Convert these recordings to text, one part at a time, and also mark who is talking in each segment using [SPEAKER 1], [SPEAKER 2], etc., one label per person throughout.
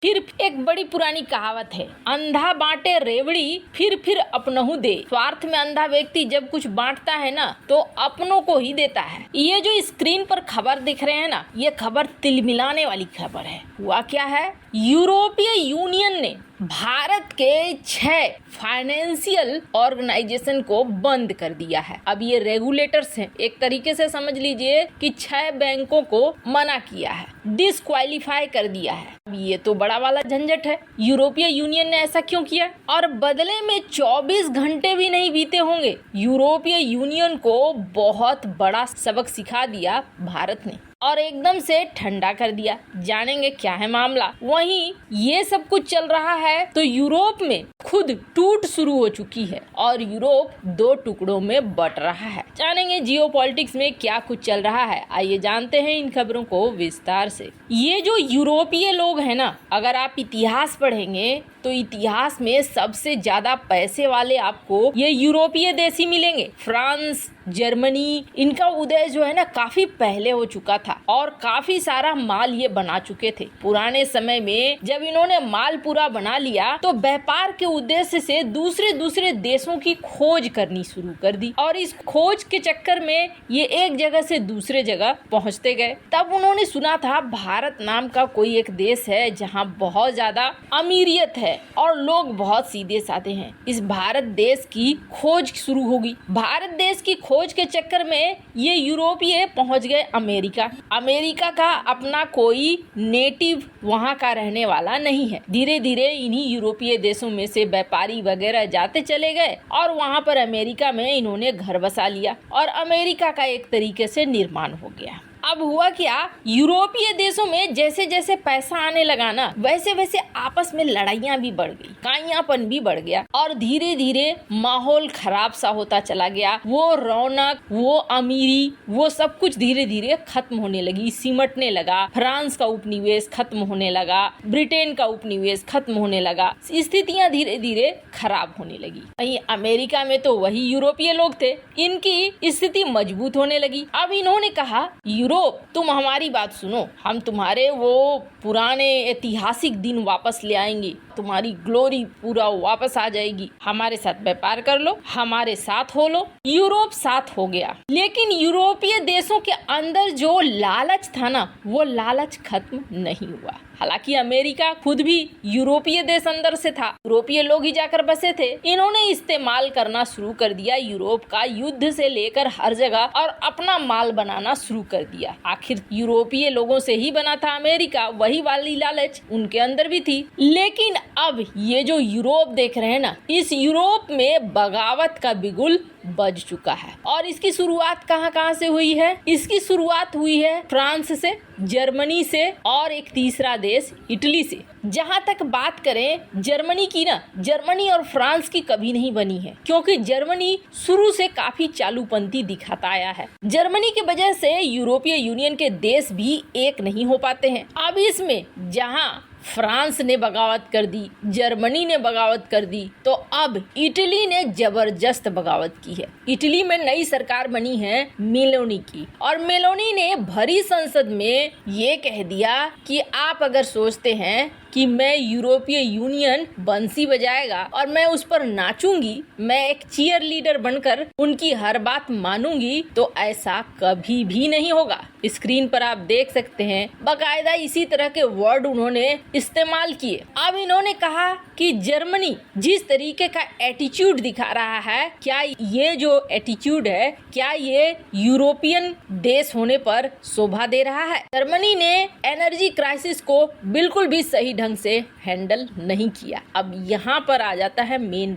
[SPEAKER 1] फिर एक बड़ी पुरानी कहावत है, अंधा बांटे रेवड़ी फिर अपनहु दे। स्वार्थ में अंधा व्यक्ति जब कुछ बांटता है ना तो अपनों को ही देता है। ये जो स्क्रीन पर खबर दिख रहे हैं ना, ये खबर तिलमिलाने वाली खबर है। हुआ क्या है, यूरोपीय यूनियन ने भारत के 6 फाइनेंशियल ऑर्गेनाइजेशन को बंद कर दिया है। अब ये रेगुलेटर्स हैं, एक तरीके से समझ लीजिए कि 6 बैंकों को मना किया है, डिस्क्वालीफाई कर दिया है। अब ये तो बड़ा वाला झंझट है। यूरोपीय यूनियन ने ऐसा क्यों किया? और बदले में 24 घंटे भी नहीं बीते होंगे, यूरोपीय यूनियन को बहुत बड़ा सबक सिखा दिया भारत ने और एकदम से ठंडा कर दिया। जानेंगे क्या है मामला। वहीं ये सब कुछ चल रहा है तो यूरोप में खुद टूट शुरू हो चुकी है और यूरोप 2 टुकड़ों में बट रहा है। जानेंगे जियोपॉलिटिक्स में क्या कुछ चल रहा है। आइए जानते हैं इन खबरों को विस्तार से। ये जो यूरोपीय लोग हैं ना, अगर आप इतिहास पढ़ेंगे तो इतिहास में सबसे ज्यादा पैसे वाले आपको ये यूरोपीय देश ही मिलेंगे। फ्रांस, जर्मनी, इनका उदय जो है ना काफी पहले हो चुका था और काफी सारा माल ये बना चुके थे। पुराने समय में जब इन्होंने माल पूरा बना लिया तो व्यापार के उद्देश्य से दूसरे देशों की खोज करनी शुरू कर दी और इस खोज के चक्कर में ये एक जगह से दूसरे जगह पहुंचते गए। तब उन्होंने सुना था भारत नाम का कोई एक देश है जहाँ बहुत ज्यादा अमीरियत है और लोग बहुत सीधे साधे हैं। इस भारत देश की खोज शुरू होगी। भारत देश की खोज के चक्कर में ये यूरोपीय पहुंच गए अमेरिका। अमेरिका का अपना कोई नेटिव वहां का रहने वाला नहीं है। धीरे धीरे इन्हीं यूरोपीय देशों में से व्यापारी वगैरह जाते चले गए और वहां पर अमेरिका में इन्होंने घर बसा लिया और अमेरिका का एक तरीके से निर्माण हो गया। अब हुआ क्या, यूरोपीय देशों में जैसे जैसे पैसा आने लगा ना, वैसे वैसे आपस में लड़ाइयाँ भी बढ़ गई, काइयापन भी बढ़ गया और धीरे धीरे माहौल खराब सा होता चला गया। वो रौनक, वो अमीरी, वो सब कुछ धीरे धीरे खत्म होने लगी, सिमटने लगा। फ्रांस का उपनिवेश खत्म होने लगा, ब्रिटेन का उपनिवेश खत्म होने लगा, स्थितियाँ धीरे धीरे खराब होने लगी। वहीं अमेरिका में तो वही यूरोपीय लोग थे, इनकी स्थिति मजबूत होने लगी। अब इन्होंने कहा, यूरोप तुम हमारी बात सुनो, हम तुम्हारे वो पुराने ऐतिहासिक दिन वापस ले आएंगे, तुम्हारी ग्लोरी पूरा वापस आ जाएगी, हमारे साथ व्यापार कर लो, हमारे साथ हो लो। यूरोप साथ हो गया, लेकिन यूरोपीय देशों के अंदर जो लालच था ना, वो लालच खत्म नहीं हुआ। हालांकि अमेरिका खुद भी यूरोपीय देश अंदर से था, यूरोपीय लोग ही जाकर बसे थे। इन्होंने इस्तेमाल करना शुरू कर दिया यूरोप का, युद्ध से लेकर हर जगह, और अपना माल बनाना शुरू कर दिया। आखिर यूरोपीय लोगों से ही बना था अमेरिका, वही वाली लालच उनके अंदर भी थी। लेकिन अब ये जो यूरोप देख रहे हैं ना, इस यूरोप में बगावत का बिगुल बज चुका है। और इसकी शुरुआत कहाँ से हुई है? इसकी शुरुआत हुई है फ्रांस से, जर्मनी से और एक तीसरा देश इटली से। जहाँ तक बात करें जर्मनी की ना, जर्मनी और फ्रांस की कभी नहीं बनी है, क्योंकि जर्मनी शुरू से काफी चालूपंथी दिखाता आया है। जर्मनी की वजह से यूरोपीय यूनियन के देश भी एक नहीं हो पाते हैं। अब इसमें जहाँ फ्रांस ने बगावत कर दी, जर्मनी ने बगावत कर दी, तो अब इटली ने जबरदस्त बगावत की है। इटली में नई सरकार बनी है मेलोनी की, और मेलोनी ने भरी संसद में ये कह दिया कि आप अगर सोचते हैं कि मैं यूरोपीय यूनियन बंसी बजाएगा और मैं उस पर नाचूंगी, मैं एक चीयर लीडर बनकर उनकी हर बात मानूंगी, तो ऐसा कभी भी नहीं होगा। स्क्रीन पर आप देख सकते हैं, बाकायदा इसी तरह के वर्ड उन्होंने इस्तेमाल किए। अब इन्होंने कहा कि जर्मनी जिस तरीके का एटीट्यूड दिखा रहा है, क्या ये जो एटीट्यूड है, क्या ये यूरोपियन देश होने पर शोभा दे रहा है? जर्मनी ने एनर्जी क्राइसिस को बिल्कुल भी सही ढंग से हैंडल नहीं किया। अब यहाँ पर आ जाता है मेन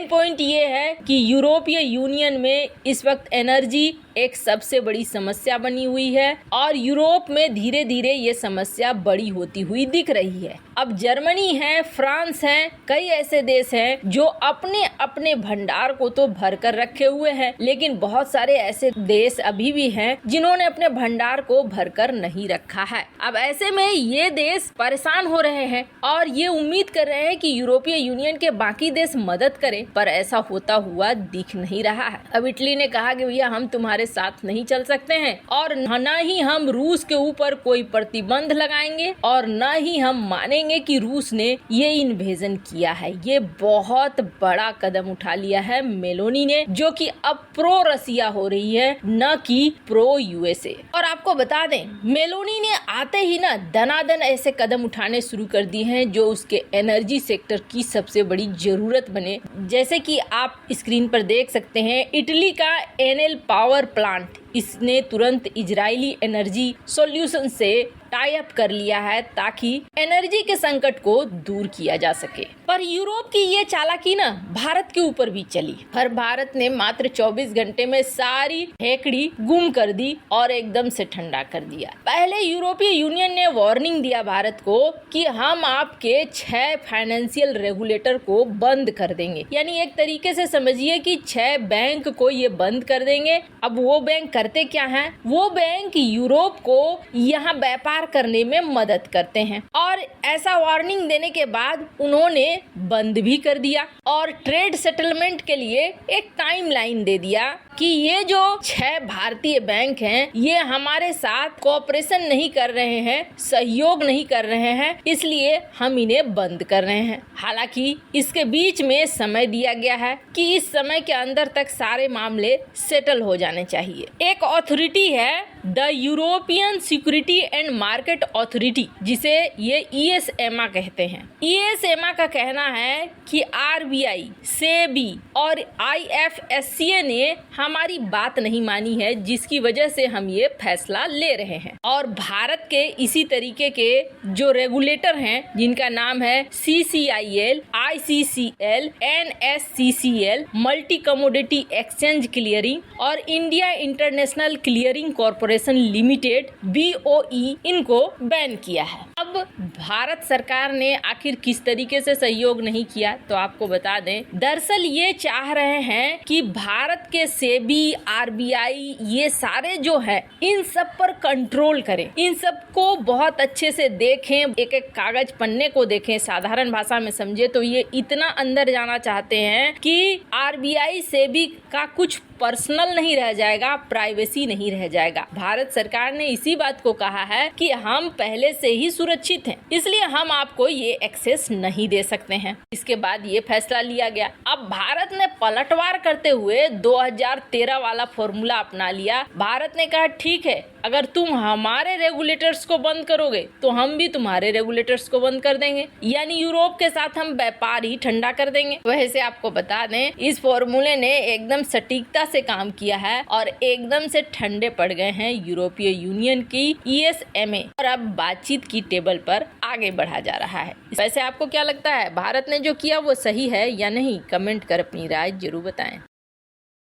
[SPEAKER 1] पॉइंट ये है कि यूरोपीय यूनियन में इस वक्त एनर्जी एक सबसे बड़ी समस्या बनी हुई है और यूरोप में धीरे धीरे ये समस्या बड़ी होती हुई दिख रही है। अब जर्मनी है, फ्रांस है, कई ऐसे देश हैं जो अपने अपने भंडार को तो भर कर रखे हुए हैं, लेकिन बहुत सारे ऐसे देश अभी भी हैं जिन्होंने अपने भंडार को भर कर नहीं रखा है। अब ऐसे में ये देश परेशान हो रहे हैं और ये उम्मीद कर रहे हैं कि यूरोपीय यूनियन के बाकी देश मदद करें, पर ऐसा होता हुआ दिख नहीं रहा है। अब इटली ने कहा कि भैया हम तुम्हारे साथ नहीं चल सकते हैं और न ही हम रूस के ऊपर कोई प्रतिबंध लगाएंगे और न ही हम मानेंगे कि रूस ने ये इन्वेजन किया है। ये बहुत बड़ा कदम उठा लिया है मेलोनी ने, जो कि अब प्रो रसिया हो रही है, न कि प्रो यूएसए। और आपको बता दें, मेलोनी ने आते ही ना दनादन ऐसे कदम उठाने शुरू कर दिए हैं जो उसके एनर्जी सेक्टर की सबसे बड़ी जरूरत बने। जैसे कि आप स्क्रीन पर देख सकते हैं, इटली का एनएल पावर प्लांट, इसने तुरंत इजरायली एनर्जी सॉल्यूशन से टाई अप कर लिया है ताकि एनर्जी के संकट को दूर किया जा सके। पर यूरोप की ये चालाकी ना भारत के ऊपर भी चली, पर भारत ने मात्र 24 घंटे में सारी हेकड़ी गुम कर दी और एकदम से ठंडा कर दिया। पहले यूरोपीय यूनियन ने वार्निंग दिया भारत को कि हम आपके 6 फाइनेंशियल रेगुलेटर को बंद कर देंगे, यानी एक तरीके से समझिए कि 6 बैंक को ये बंद कर देंगे। अब वो बैंक करते क्या हैं? वो बैंक यूरोप को यहाँ व्यापार करने में मदद करते हैं और ऐसा वार्निंग देने के बाद उन्होंने बंद भी कर दिया और ट्रेड सेटलमेंट के लिए एक टाइमलाइन दे दिया कि ये जो 6 भारतीय बैंक हैं ये हमारे साथ कोऑपरेशन नहीं कर रहे हैं, सहयोग नहीं कर रहे हैं, इसलिए हम इन्हें बंद कर रहे हैं। हालांकि इसके बीच में समय दिया गया है कि इस समय के अंदर तक सारे मामले सेटल हो जाने चाहिए। एक अथॉरिटी है the European security and market authority, जिसे ये ESMA कहते हैं। ESMA का कहना है कि RBI, सेबी और IFSCA ने हमारी बात नहीं मानी है, जिसकी वजह से हम ये फैसला ले रहे हैं। और भारत के इसी तरीके के जो रेगुलेटर हैं, जिनका नाम है CCIL, ICCL, NSCCL, multi commodity exchange clearing और India international clearing corporation limited BOE, इनको बैन किया है। अब भारत सरकार ने आखिर किस तरीके से सहयोग नहीं किया, तो आपको बता दें, दरअसल ये चाह रहे हैं कि भारत के सेबी, RBI, ये सारे जो है इन सब पर कंट्रोल करें, इन सब को बहुत अच्छे से देखें, एक एक कागज पन्ने को देखें, साधारण भाषा में समझे तो ये इतना अंदर जाना चाहते हैं कि RBI, सेबी का कुछ पर्सनल नहीं रह जाएगा, प्राइवेसी नहीं रह जाएगा। भारत सरकार ने इसी बात को कहा है कि हम पहले से ही सुरक्षित हैं, इसलिए हम आपको ये एक्सेस नहीं दे सकते हैं। इसके बाद ये फैसला लिया गया। अब भारत ने पलटवार करते हुए 2013 वाला फॉर्मूला अपना लिया। भारत ने कहा ठीक है, अगर तुम हमारे रेगुलेटर्स को बंद करोगे तो हम भी तुम्हारे रेगुलेटर्स को बंद कर देंगे, यानी यूरोप के साथ हम व्यापार ही ठंडा कर देंगे। वैसे आपको बता दें, इस फॉर्मूले ने एकदम सटीकता से काम किया है और एकदम से ठंडे पड़ गए हैं यूरोपीय यूनियन की ESMA और अब बातचीत की टेबल पर आगे बढ़ा जा रहा है। वैसे आपको क्या लगता है, भारत ने जो किया वो सही है या नहीं? कमेंट कर अपनी राय जरूर बताएं।